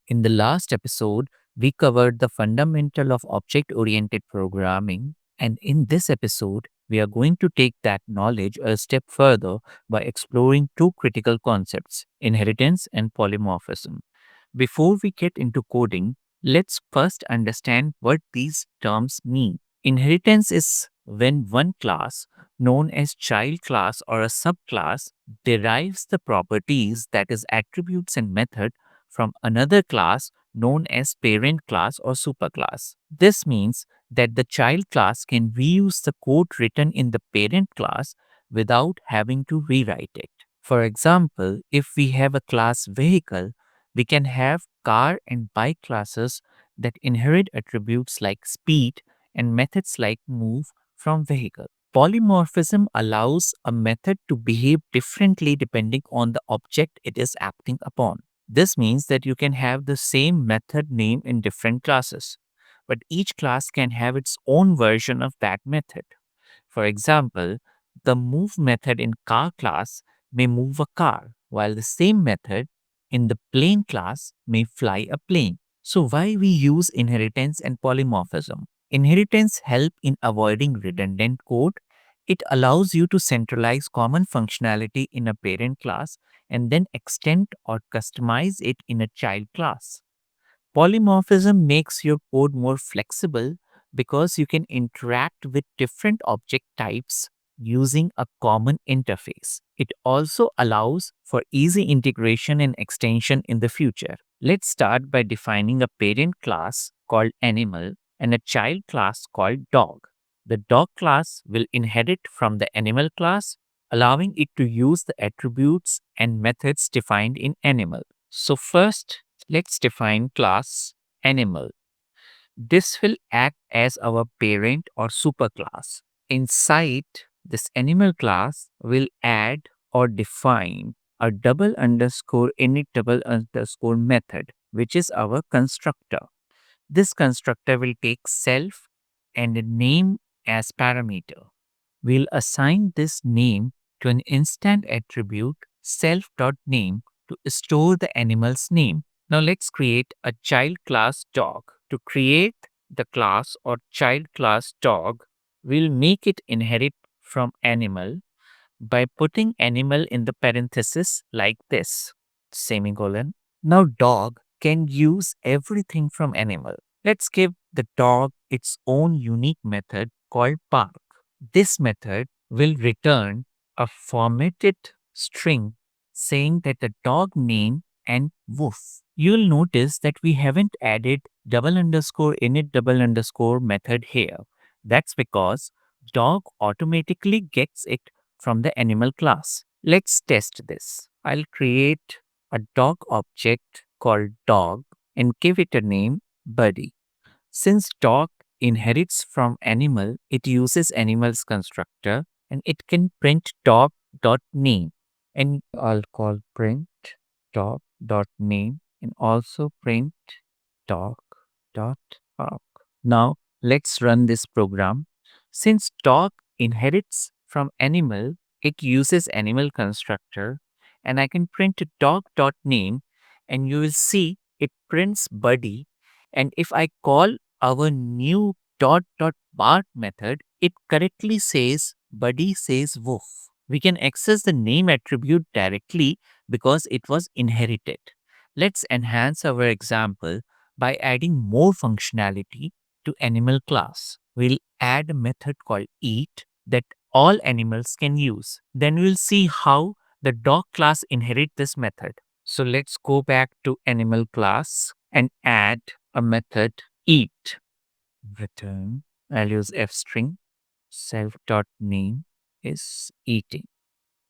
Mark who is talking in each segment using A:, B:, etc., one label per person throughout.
A: In the last episode, we covered the fundamental of object oriented programming, and in this episode, we are going to take that knowledge a step further by exploring two critical concepts: inheritance and polymorphism. Before we get into coding, let's first understand what these terms mean. Inheritance is when one class, known as child class or a subclass, derives the properties, that is, attributes and method, from another class known as parent class or superclass. This means that the child class can reuse the code written in the parent class without having to rewrite it. For example, if we have a class vehicle, we can have car and bike classes that inherit attributes like speed and methods like move from vehicle. Polymorphism allows a method to behave differently depending on the object it is acting upon. This means that you can have the same method name in different classes, but each class can have its own version of that method. For example, the move method in car class may move a car, while the same method in the plane class may fly a plane. So why we use inheritance and polymorphism? Inheritance help in avoiding redundant code. It allows you to centralize common functionality in a parent class and then extend or customize it in a child class. Polymorphism makes your code more flexible because you can interact with different object types using a common interface. It also allows for easy integration and extension in the future. Let's start by defining a parent class called animal and a child class called dog. The dog class will inherit from the animal class, allowing it to use the attributes and methods defined in animal. So first, let's define class animal. This will act as our parent or superclass. Inside this animal class, we'll add or define a double underscore init double underscore method, which is our constructor. This constructor will take self and a name as parameter. We'll assign this name to an instant attribute self.name to store the animal's name. Now let's create a child class dog. To create the class or child class dog, we'll make it inherit from animal by putting animal in the parenthesis like this, semicolon. Now dog can use everything from animal. Let's give the dog its own unique method called bark. This method will return a formatted string saying that the dog name and woof. You'll notice that we haven't added double underscore init double underscore method here. That's because dog automatically gets it from the animal class. Let's test this. I'll create a dog object called dog and give it a name buddy. Since dog inherits from animal, it uses animal's constructor and it can print dog.name. And I'll call print dog.name and also print dog.bark. Now let's run this program. Since dog inherits from animal, it uses animal constructor and I can print dog.name and you will see it prints buddy, and if I call our new dot.bark method, it correctly says buddy says woof. We can access the name attribute directly because it was inherited. Let's enhance our example by adding more functionality to animal class. We'll add a method called eat that all animals can use. Then we'll see how the dog class inherit this method. So let's go back to animal class and add a method eat. Return, I'll use f string, self.name is eating.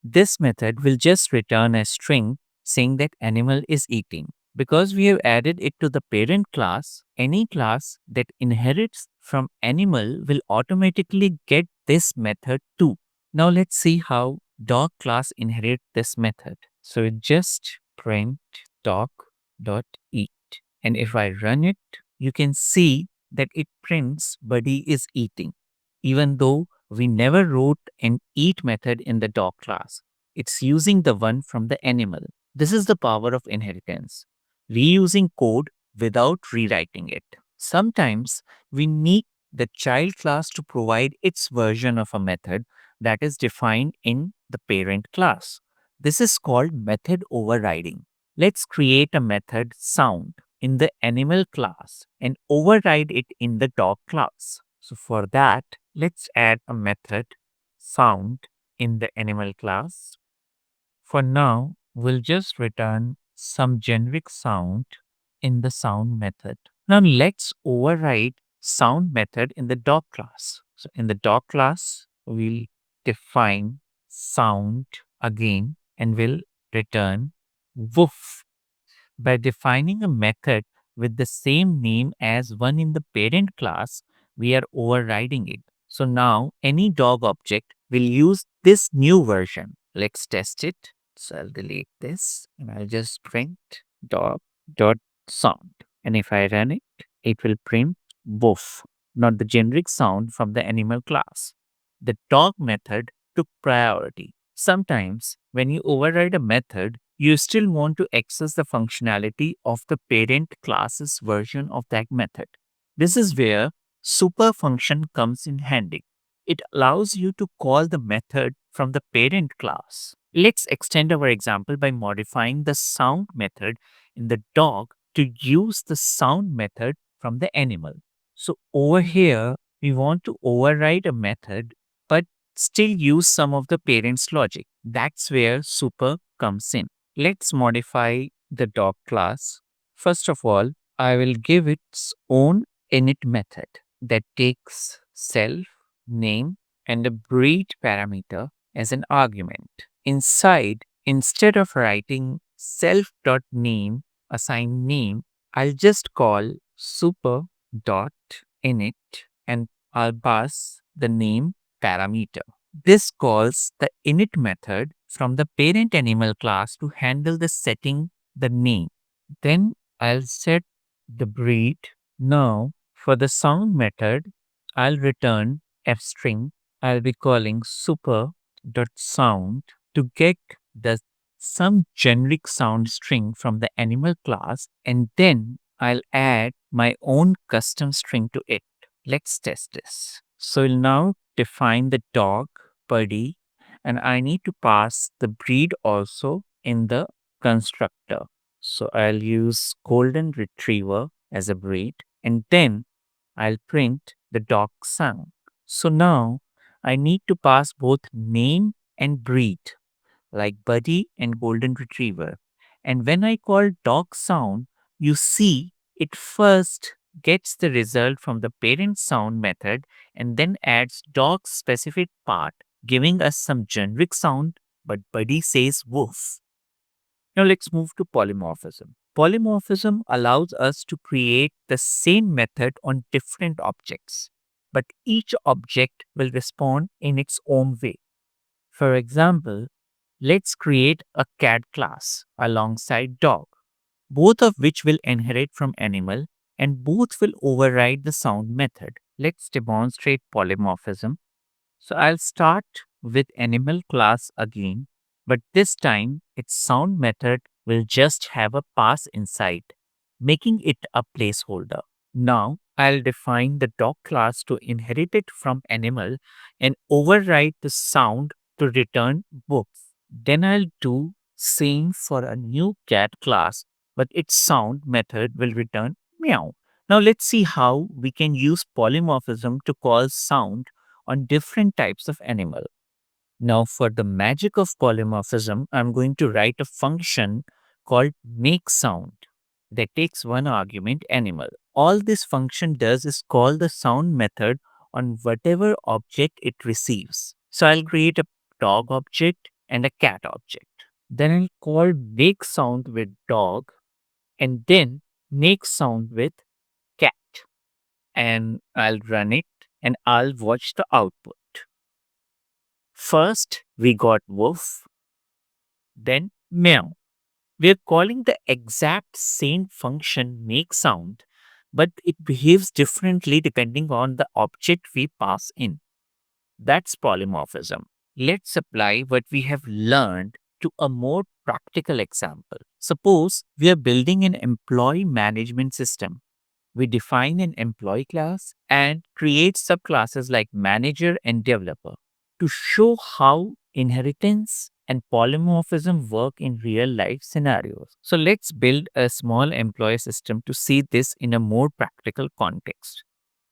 A: This method will just return a string saying that animal is eating. Because we have added it to the parent class, any class that inherits from animal will automatically get this method too. Now let's see how dog class inherits this method. So it just print dog.eat. And if I run it, you can see that it prints buddy is eating, even though we never wrote an eat method in the dog class. It's using the one from the animal. This is the power of inheritance. reusing code without rewriting it. Sometimes we need the child class to provide its version of a method that is defined in the parent class. This is called method overriding. Let's create a method sound in the animal class and override it in the dog class. So for that, let's add a method sound in the animal class. For now, we'll just return some generic sound in the sound method. Now let's override sound method in the dog class. So in the dog class, we'll define sound again and we'll return woof. By defining a method with the same name as one in the parent class, we are overriding it. So now any dog object will use this new version. Let's test it. So I'll delete this and I'll just print dog dot sound. And if I run it, it will print woof, not the generic sound from the animal class. The dog method took priority. Sometimes, when you override a method, you still want to access the functionality of the parent class's version of that method. This is where super function comes in handy. It allows you to call the method from the parent class. Let's extend our example by modifying the sound method in the dog to use the sound method from the animal. So over here, we want to override a method but still use some of the parent's logic. That's where super comes in. Let's modify the dog class. First of all, I will give its own init method that takes self, name, and a breed parameter as an argument. Inside, instead of writing self.name, assign name, I'll just call super.init and I'll pass the name parameter. This calls the init method from the parent animal class to handle the setting the name. Then I'll set the breed. Now for the sound method, I'll return f string. I'll be calling super.sound to get the some generic sound string from the animal class and then I'll add my own custom string to it. Let's test this. So we'll now define the dog, buddy, and I need to pass the breed also in the constructor. So I'll use golden retriever as a breed and then I'll print the dog sound. So now I need to pass both name and breed like buddy and golden retriever. And when I call dog sound, you see it first gets the result from the parent sound method and then adds dog specific part, giving us some generic sound, but buddy says woof. Now let's move to polymorphism. Polymorphism allows us to create the same method on different objects, but each object will respond in its own way. For example, let's create a cat class alongside dog, both of which will inherit from animal and both will override the sound method. Let's demonstrate polymorphism. So I'll start with animal class again, but this time its sound method will just have a pass inside, making it a placeholder. Now I'll define the dog class to inherit it from animal and override the sound to return books. Then I'll do same for a new cat class, but its sound method will return meow. Now let's see how we can use polymorphism to call sound on different types of animal. Now for the magic of polymorphism, I'm going to write a function called make sound that takes one argument animal. All this function does is call the sound method on whatever object it receives. So I'll create a dog object and a cat object. Then I'll call make sound with dog and then make sound with cat. And I'll run it and I'll watch the output. First, we got woof, then meow. We're calling the exact same function make sound, but it behaves differently depending on the object we pass in. That's polymorphism. Let's apply what we have learned to a more practical example. Suppose we are building an employee management system. We define an employee class and create subclasses like manager and developer to show how inheritance and polymorphism work in real life scenarios. So let's build a small employee system to see this in a more practical context.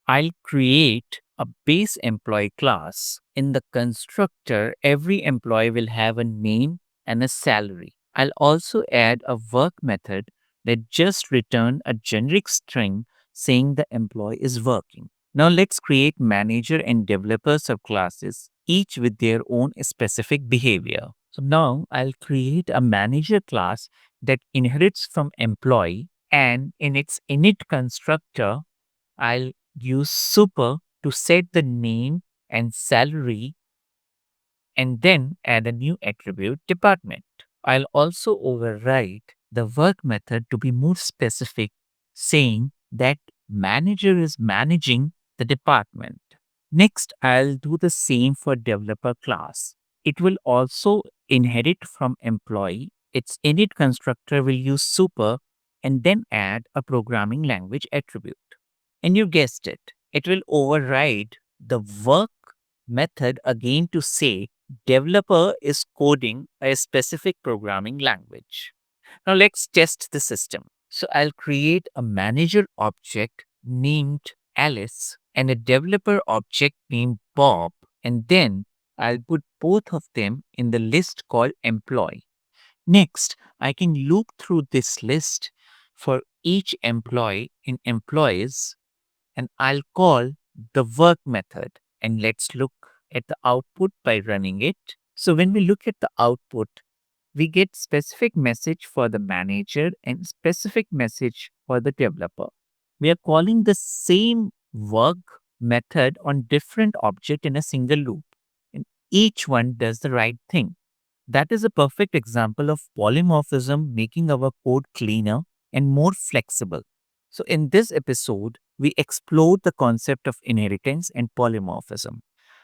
A: I'll create a base employee class. In the constructor, every employee will have a name and a salary. I'll also add a work method that just return a generic string saying the employee is working. Now let's create manager and developer subclasses, each with their own specific behavior. So now I'll create a manager class that inherits from employee, and in its init constructor, I'll use super to set the name and salary and then add a new attribute department. I'll also override the work method to be more specific, saying that manager is managing the department. Next, I'll do the same for developer class. It will also inherit from employee. Its init constructor will use super and then add a programming language attribute. And you guessed it, it will override the work method again to say developer is coding a specific programming language. Now let's test the system. So I'll create a manager object named Alice and a developer object named Bob, and then I'll put both of them in the list called employee. Next, I can loop through this list for each employee in employees, and I'll call the work method. And let's look at the output by running it. So when we look at the output, we get specific message for the manager and specific message for the developer. We are calling the same work method on different object in a single loop, and each one does the right thing. That is a perfect example of polymorphism making our code cleaner and more flexible. So, in this episode, we explored the concept of inheritance and polymorphism.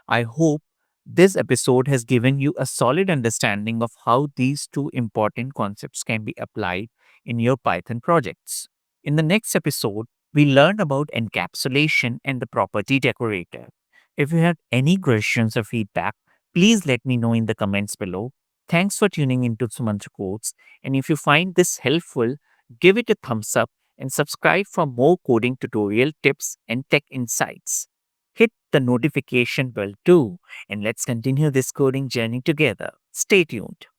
A: I hope this episode has given you a solid understanding of how these two important concepts can be applied in your Python projects. In the next episode, we learn about encapsulation and the property decorator. If you have any questions or feedback, please let me know in the comments below. Thanks for tuning into Sumantra Codes. And if you find this helpful, give it a thumbs up and subscribe for more coding tutorial tips and tech insights. Hit the notification bell too, and let's continue this coding journey together. Stay tuned.